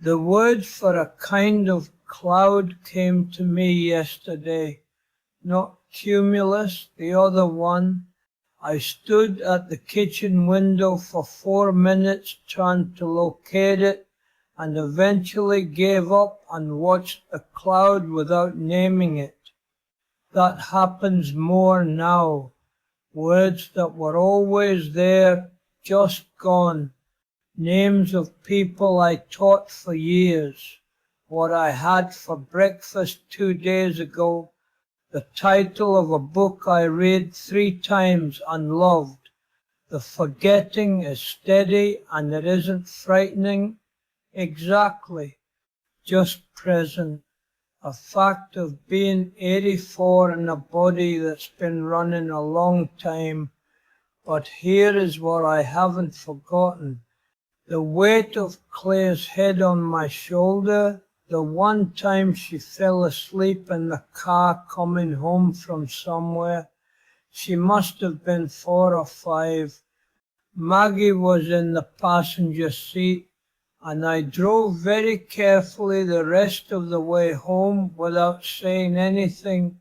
The word for a kind of cloud came to me yesterday, not cumulus, the other one. I stood at the kitchen window for 4 minutes trying to locate it and eventually gave up and watched the cloud without naming it. That happens more now. Words that were always there, just gone. Names of people I taught for years. What I had for breakfast 2 days ago. The title of a book I read 3 times and loved. The forgetting is steady and it isn't frightening. Exactly. Just present. A fact of being 84 in a body that's been running a long time. But here is what I haven't forgotten. The weight of Claire's head on my shoulder, the one time she fell asleep in the car coming home from somewhere. She must have been 4 or 5. Maggie was in the passenger seat, and I drove very carefully the rest of the way home without saying anything,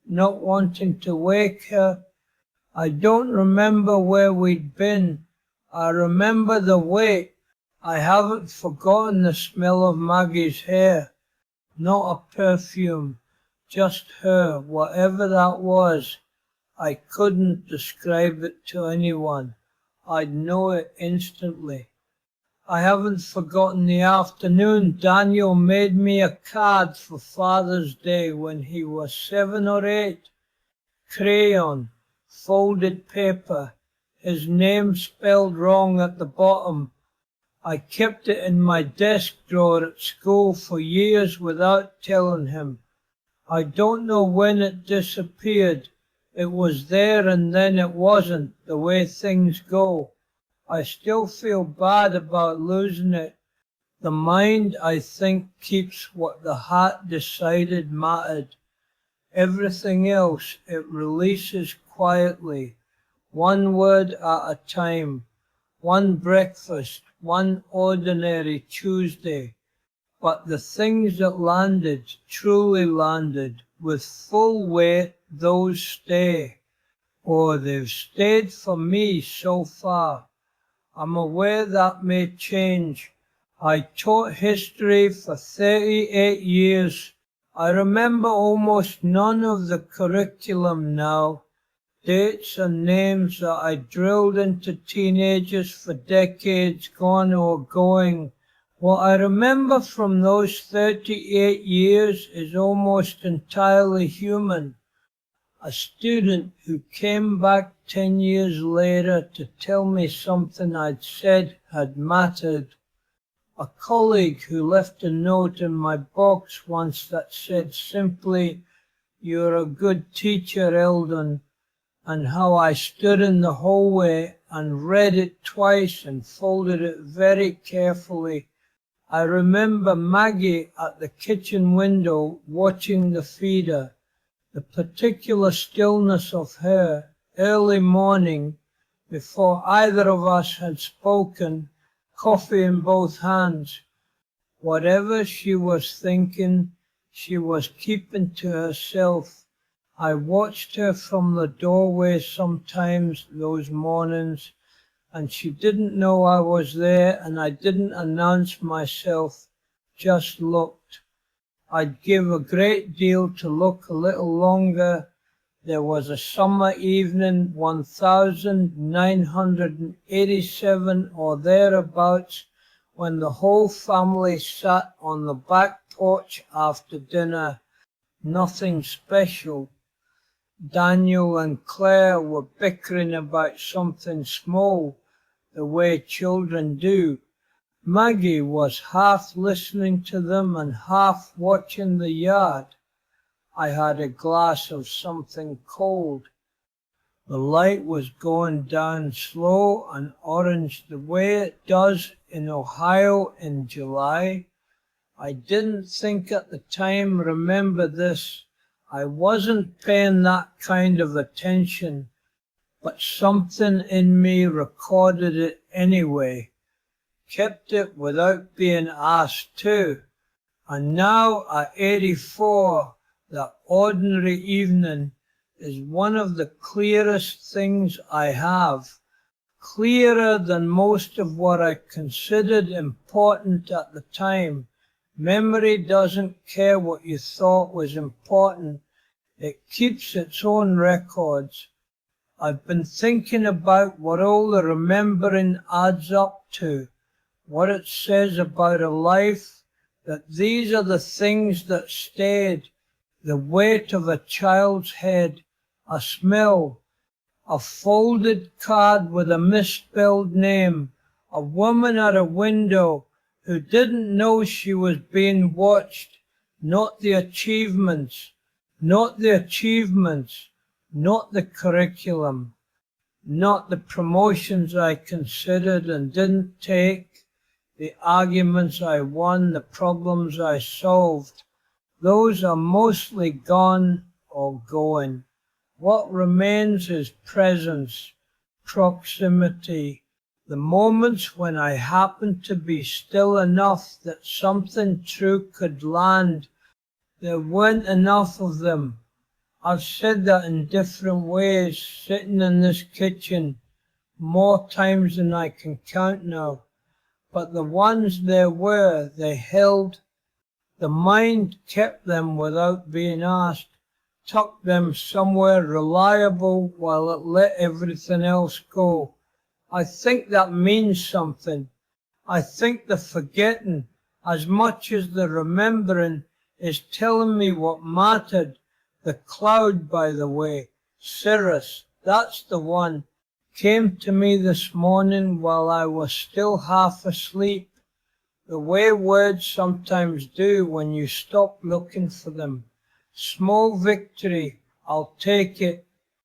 not wanting to wake her. I don't remember where we'd been. I remember the weight. I haven't forgotten the smell of Maggie's hair. Not a perfume, just her, whatever that was. I couldn't describe it to anyone. I'd know it instantly. I haven't forgotten the afternoon Daniel made me a card for Father's Day when he was 7 or 8. Crayon, folded paper, his name spelled wrong at the bottom. I kept it in my desk drawer at school for years without telling him. I don't know when it disappeared. It was there and then it wasn't, the way things go. I still feel bad about losing it. The mind, I think, keeps what the heart decided mattered. Everything else it releases quietly, one word at a time, one breakfast, one ordinary Tuesday. But the things that landed, truly landed, with full weight, those stay. Or they've stayed for me so far. I'm aware that may change. I taught history for 38 years. I remember almost none of the curriculum now. Dates and names that I drilled into teenagers for decades gone or going. What I remember from those 38 years is almost entirely human. A student who came back 10 years later to tell me something I'd said had mattered. A colleague who left a note in my box once that said simply, "You're a good teacher, Eldon," and how I stood in the hallway and read it twice and folded it very carefully. I remember Maggie at the kitchen window watching the feeder, the particular stillness of her, early morning, before either of us had spoken, coffee in both hands. Whatever she was thinking, she was keeping to herself. I watched her from the doorway sometimes those mornings, and she didn't know I was there, and I didn't announce myself, just looked. I'd give a great deal to look a little longer. There was a summer evening, 1987 or thereabouts, when the whole family sat on the back porch after dinner. Nothing special. Daniel and Claire were bickering about something small, the way children do. Maggie was half listening to them and half watching the yard. I had a glass of something cold. The light was going down slow and orange the way it does in Ohio in July. I didn't think at the time, remember this, I wasn't paying that kind of attention, but something in me recorded it anyway. kept it without being asked to. And now at 84, that ordinary evening is one of the clearest things I have, clearer than most of what I considered important at the time. Memory doesn't care what you thought was important. It keeps its own records. I've been thinking about what all the remembering adds up to, what it says about a life, that these are the things that stayed, the weight of a child's head, a smell, a folded card with a misspelled name, a woman at a window who didn't know she was being watched, not the achievements, not the curriculum, not the promotions I considered and didn't take, the arguments I won, the problems I solved. Those are mostly gone or going. What remains is presence, proximity, the moments when I happened to be still enough that something true could land. There weren't enough of them. I've said that in different ways, sitting in this kitchen, more times than I can count now. But the ones there were, they held. The mind kept them without being asked, tucked them somewhere reliable while it let everything else go. I think that means something. I think the forgetting, as much as the remembering, is telling me what mattered. The cloud, by the way, cirrus, that's the one, came to me this morning while I was still half asleep, the way words sometimes do when you stop looking for them. Small victory, I'll take it.